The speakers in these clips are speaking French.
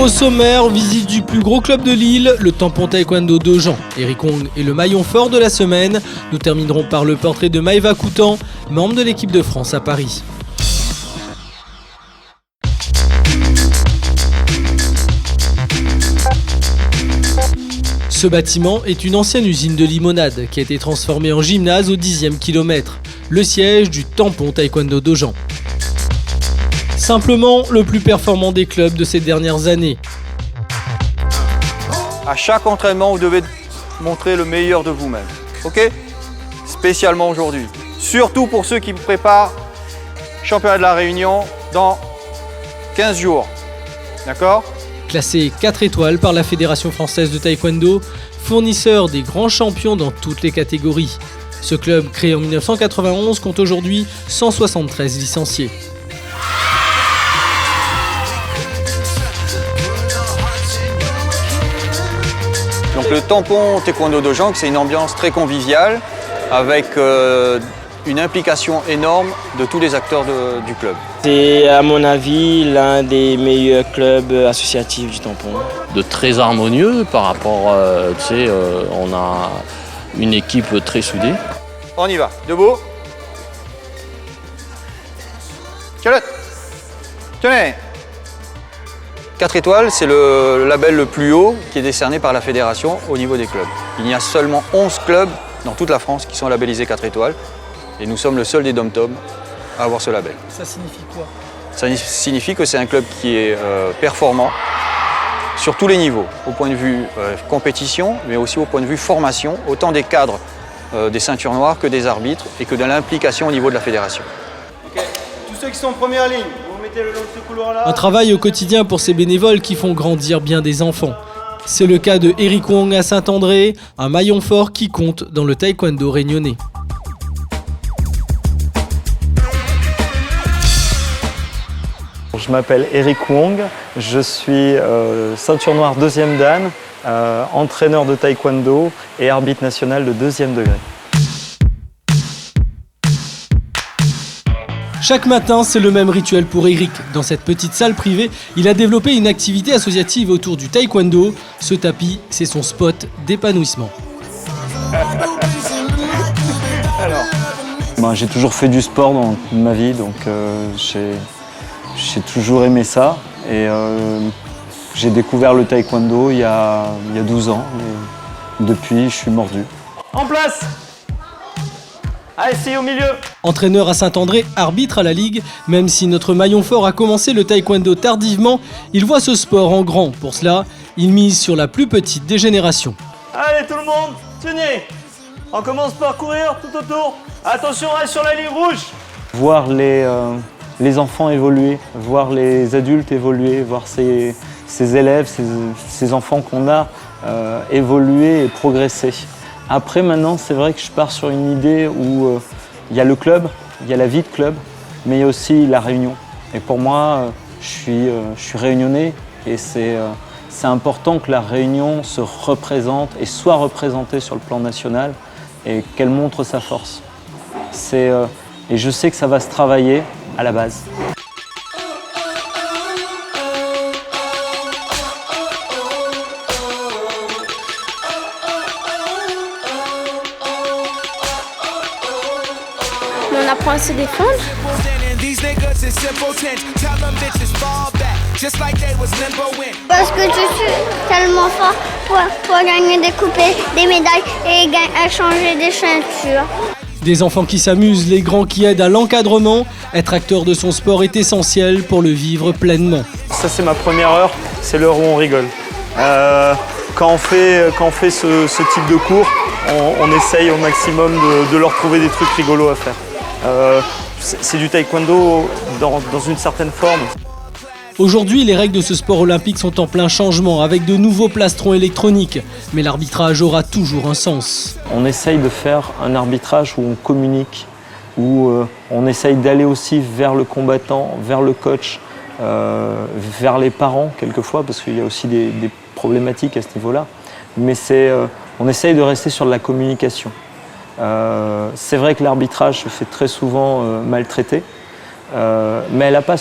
Au sommaire, visite du plus gros club de Lille, le Tampon Taekwondo d'Agen. Eric Wong est le maillon fort de la semaine. Nous terminerons par le portrait de Maëva Coutan, membre de l'équipe de France à Paris. Ce bâtiment est une ancienne usine de limonade qui a été transformée en gymnase au 10e kilomètre, le siège du Tampon Taekwondo d'Agen. Simplement le plus performant des clubs de ces dernières années. À chaque entraînement, vous devez montrer le meilleur de vous-même. Ok ? Spécialement aujourd'hui. Surtout pour ceux qui vous préparent championnat de la Réunion dans 15 jours. D'accord ? Classé 4 étoiles par la Fédération française de taekwondo, fournisseur des grands champions dans toutes les catégories. Ce club, créé en 1991, compte aujourd'hui 173 licenciés. Donc le Tampon Taekwondo d'Agen, c'est une ambiance très conviviale avec une implication énorme de tous les acteurs du club. C'est à mon avis l'un des meilleurs clubs associatifs du Tampon. De très harmonieux par rapport, on a une équipe très soudée. On y va, debout. Calotte. Tenez. 4 étoiles, c'est le label le plus haut qui est décerné par la fédération au niveau des clubs. Il y a seulement 11 clubs dans toute la France qui sont labellisés 4 étoiles. Et nous sommes le seul des dom-tom à avoir ce label. Ça signifie quoi ? Ça signifie que c'est un club qui est performant sur tous les niveaux, au point de vue compétition, mais aussi au point de vue formation, autant des cadres des ceintures noires que des arbitres et que de l'implication au niveau de la fédération. Okay. Tous ceux qui sont en première ligne, vous vous mettez le long de ce couloir-là. Un travail au quotidien pour ces bénévoles qui font grandir bien des enfants. C'est le cas de Eric Wong à Saint-André, un maillon fort qui compte dans le taekwondo réunionnais. Je m'appelle Eric Wong, je suis ceinture noire 2e dan, entraîneur de taekwondo et arbitre national de 2e degré. Chaque matin, c'est le même rituel pour Eric. Dans cette petite salle privée, il a développé une activité associative autour du taekwondo. Ce tapis, c'est son spot d'épanouissement. J'ai toujours fait du sport dans ma vie, donc j'ai toujours aimé ça. Et j'ai découvert le taekwondo il y a 12 ans. Et depuis, je suis mordu. En place. Allez, c'est au milieu. Entraîneur à Saint-André, arbitre à la Ligue, même si notre maillon fort a commencé le taekwondo tardivement, il voit ce sport en grand. Pour cela, il mise sur la plus petite des générations. Allez, tout le monde, tenez. On commence par courir tout autour. Attention, reste sur la ligne rouge. Voir les enfants évoluer, voir les adultes évoluer, voir ces élèves, ces enfants qu'on a évoluer et progresser. Après, maintenant, c'est vrai que je pars sur une idée où il y a le club, il y a la vie de club, mais il y a aussi la réunion. Et pour moi, je suis réunionnais et c'est important que la Réunion se représente et soit représentée sur le plan national et qu'elle montre sa force. Et je sais que ça va se travailler à la base. On apprend à se défendre. Parce que je suis tellement fort pour gagner des coupes, des médailles et changer des ceintures. Des enfants qui s'amusent, les grands qui aident à l'encadrement. Être acteur de son sport est essentiel pour le vivre pleinement. Ça, c'est ma première heure, c'est l'heure où on rigole. Quand on fait ce type de cours, on essaye au maximum de leur trouver des trucs rigolos à faire. C'est du taekwondo dans une certaine forme. Aujourd'hui, les règles de ce sport olympique sont en plein changement avec de nouveaux plastrons électroniques. Mais l'arbitrage aura toujours un sens. On essaye de faire un arbitrage où on communique, où on essaye d'aller aussi vers le combattant, vers le coach, vers les parents quelquefois, parce qu'il y a aussi des problématiques à ce niveau-là. Mais on essaye de rester sur de la communication. C'est vrai que l'arbitrage se fait très souvent maltraiter, mais elle n'a pas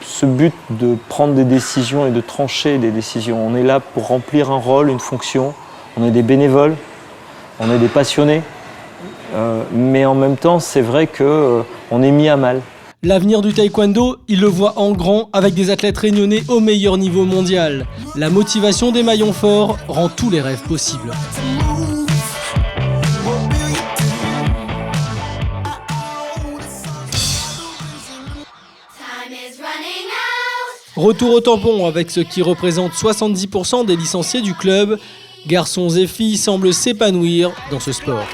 ce but de prendre des décisions et de trancher des décisions. On est là pour remplir un rôle, une fonction. On est des bénévoles, on est des passionnés. Mais en même temps, c'est vrai qu'on est mis à mal. L'avenir du taekwondo, il le voit en grand avec des athlètes réunionnais au meilleur niveau mondial. La motivation des maillons forts rend tous les rêves possibles. Retour au tampon avec ce qui représente 70% des licenciés du club. Garçons et filles semblent s'épanouir dans ce sport.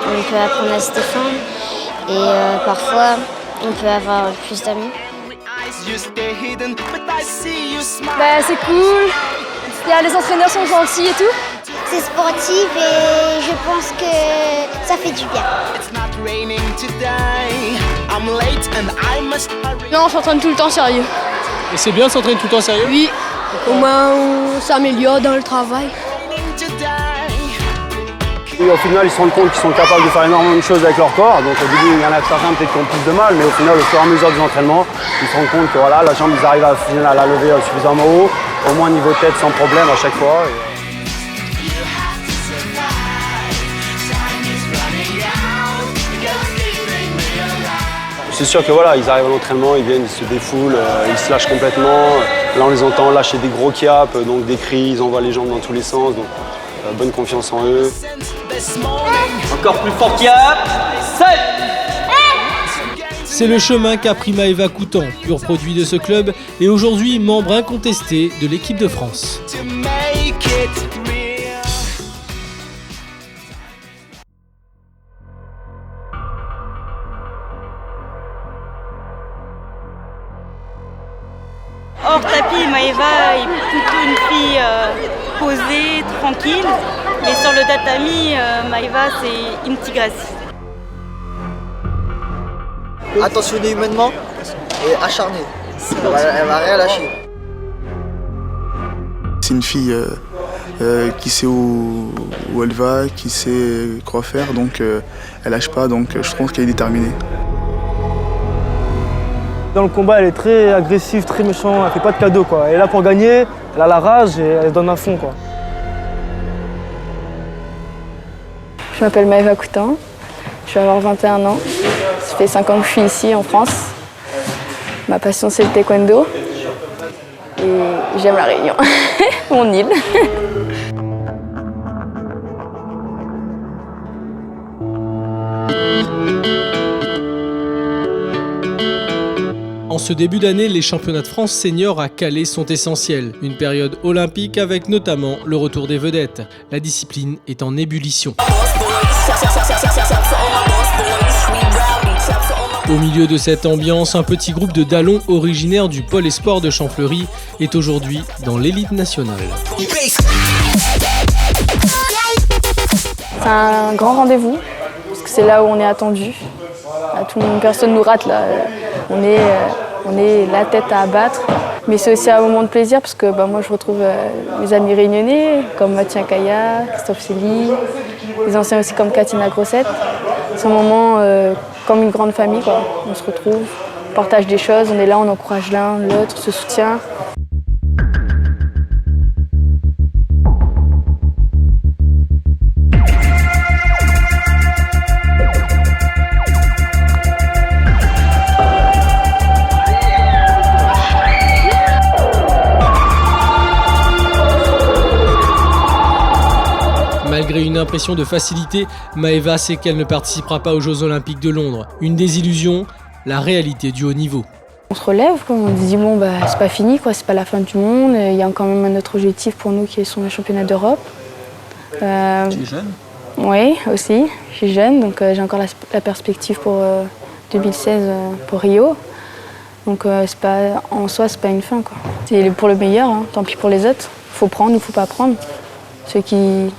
On peut apprendre à se défendre et parfois on peut avoir plus d'amis. C'est cool, les entraîneurs sont gentils et tout. C'est sportif et je pense que ça fait du bien. Non, on s'entraîne tout le temps sérieux. Et c'est bien de s'entraîner tout le temps sérieux? Oui, au moins on s'améliore dans le travail. Et au final, ils se rendent compte qu'ils sont capables de faire énormément de choses avec leur corps. Donc au début, il y en a certains peut-être qui ont plus de mal, mais au final, au fur et à mesure des entraînements, ils se rendent compte que voilà, la jambe, ils arrivent à la lever suffisamment haut, au moins niveau tête sans problème à chaque fois. C'est sûr que voilà, ils arrivent à l'entraînement, ils viennent, ils se défoulent, ils se lâchent complètement. Là, on les entend lâcher des gros caps, donc des cris, ils envoient les jambes dans tous les sens. Donc, bonne confiance en eux. Encore plus fort cap. 7. C'est le chemin qu'a pris Maëva Coutan, pur produit de ce club et aujourd'hui membre incontesté de l'équipe de France. Hors tapis, Maëva est plutôt une fille posée, tranquille. Mais sur le tatami, Maëva, c'est une tigresse. Attentionnée humainement et acharnée. Elle va rien lâcher. C'est une fille qui sait où elle va, qui sait quoi faire, donc elle lâche pas, donc je pense qu'elle est déterminée. Dans le combat, elle est très agressive, très méchante, elle fait pas de cadeaux, quoi. Elle est là pour gagner, elle a la rage et elle se donne à fond, quoi. Je m'appelle Maëva Coutan, je vais avoir 21 ans. Ça fait 5 ans que je suis ici en France. Ma passion, c'est le taekwondo et j'aime la Réunion, mon île. En ce début d'année, les championnats de France seniors à Calais sont essentiels. Une période olympique avec notamment le retour des vedettes. La discipline est en ébullition. Au milieu de cette ambiance, un petit groupe de dallons originaires du pôle espoir de Champfleury est aujourd'hui dans l'élite nationale. C'est un grand rendez-vous, parce que c'est là où on est attendu. Personne ne nous rate là. On est la tête à abattre. Mais c'est aussi un moment de plaisir parce que moi je retrouve mes amis réunionnais comme Mathieu Kaya, Christophe Célie, les anciens aussi comme Katina Grossette. C'est un moment comme une grande famille, quoi. On se retrouve, on partage des choses, on est là, on encourage l'un, l'autre, on se soutient. Malgré une impression de facilité, Maëva sait qu'elle ne participera pas aux Jeux Olympiques de Londres. Une désillusion, la réalité du haut niveau. On se relève, quoi. On se dit c'est pas fini, quoi. C'est pas la fin du monde. Il y a quand même un autre objectif pour nous qui sont les championnats d'Europe. Tu es jeune? Oui, aussi. Je suis jeune, donc j'ai encore la perspective pour 2016 pour Rio. Donc en soi, c'est pas une fin, quoi. C'est pour le meilleur, hein. Tant pis pour les autres. Faut prendre ou faut pas prendre. Ceux qui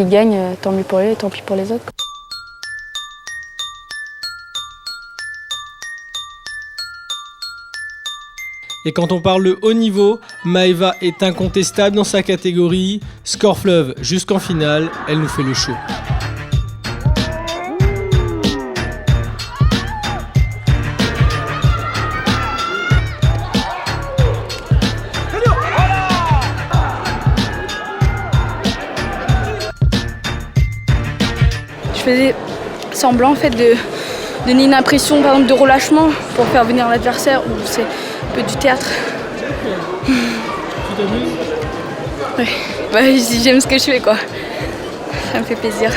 gagnent, tant mieux pour eux, tant pis pour les autres. Et quand on parle de haut niveau, Maëva est incontestable dans sa catégorie. Score fleuve jusqu'en finale, elle nous fait le show. Je faisais semblant en fait de donner une impression par exemple de relâchement pour faire venir l'adversaire, ou c'est un peu du théâtre. Tu t'amuses? Oui, bah, j'aime ce que je fais quoi. Ça me fait plaisir.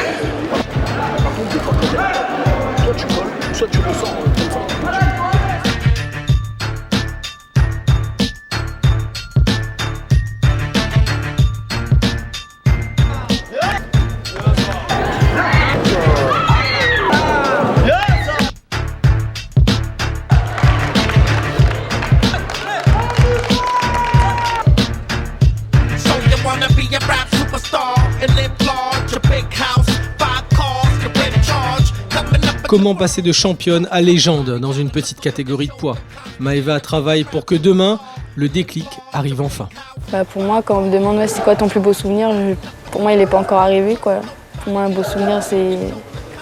Comment passer de championne à légende dans une petite catégorie de poids? Maëva travaille pour que demain, le déclic arrive enfin. Bah pour moi, quand on me demande c'est quoi ton plus beau souvenir, pour moi il n'est pas encore arrivé, quoi. Pour moi un beau souvenir c'est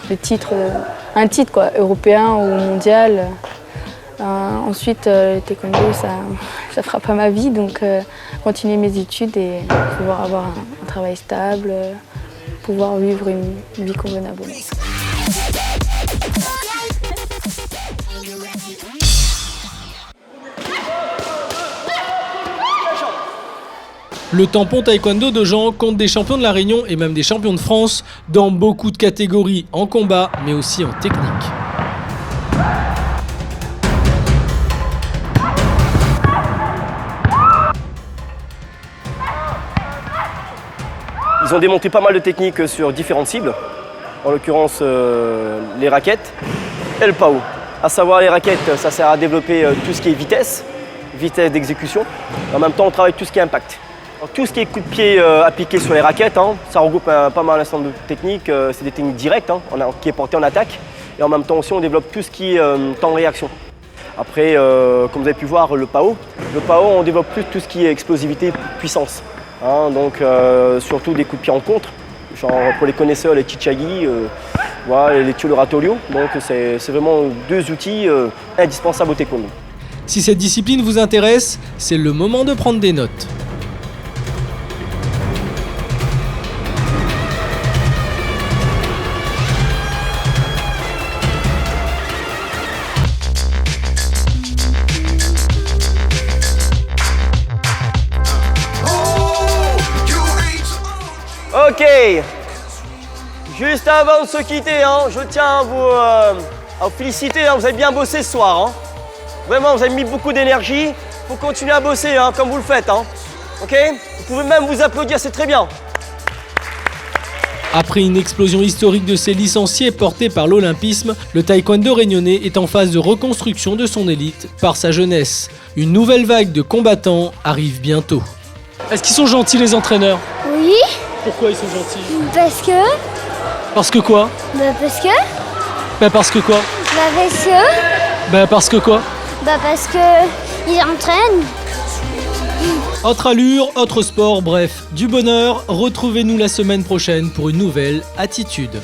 le titre, un titre quoi, européen ou mondial. Ensuite le taekwondo ça fera pas ma vie, donc continuer mes études et pouvoir avoir un travail stable, pouvoir vivre une vie convenablement. Le tampon taekwondo de Jean compte des champions de la Réunion et même des champions de France dans beaucoup de catégories en combat mais aussi en technique. Ils ont démonté pas mal de techniques sur différentes cibles, en l'occurrence les raquettes et le PAO. À savoir les raquettes, ça sert à développer tout ce qui est vitesse d'exécution. En même temps, on travaille tout ce qui est impact. Alors, tout ce qui est coup de pied appliqué sur les raquettes, ça regroupe pas mal d'ensemble de techniques. C'est des techniques directes qui est porté en attaque. Et en même temps aussi, on développe tout ce qui est temps-réaction. Après, comme vous avez pu voir, le PAO, on développe plus tout ce qui est explosivité, puissance. Donc surtout des coups de pied en contre, genre pour les connaisseurs, les chichagi, les Tiodoratolio. Donc c'est vraiment deux outils indispensables au taekwondo. Si cette discipline vous intéresse, c'est le moment de prendre des notes. Ok, juste avant de se quitter, je tiens à vous féliciter, vous avez bien bossé ce soir. Vraiment, vous avez mis beaucoup d'énergie, il faut continuer à bosser comme vous le faites. Ok, vous pouvez même vous applaudir, c'est très bien. Après une explosion historique de ses licenciés portés par l'olympisme, le taekwondo réunionnais est en phase de reconstruction de son élite par sa jeunesse. Une nouvelle vague de combattants arrive bientôt. Est-ce qu'ils sont gentils les entraîneurs? Oui. Pourquoi ils sont gentils? Parce que... Parce que quoi? Parce que... Parce que quoi? Parce que... Parce que quoi? Parce que... Ils entraînent. Autre allure, autre sport, bref, du bonheur. Retrouvez-nous la semaine prochaine pour une nouvelle attitude.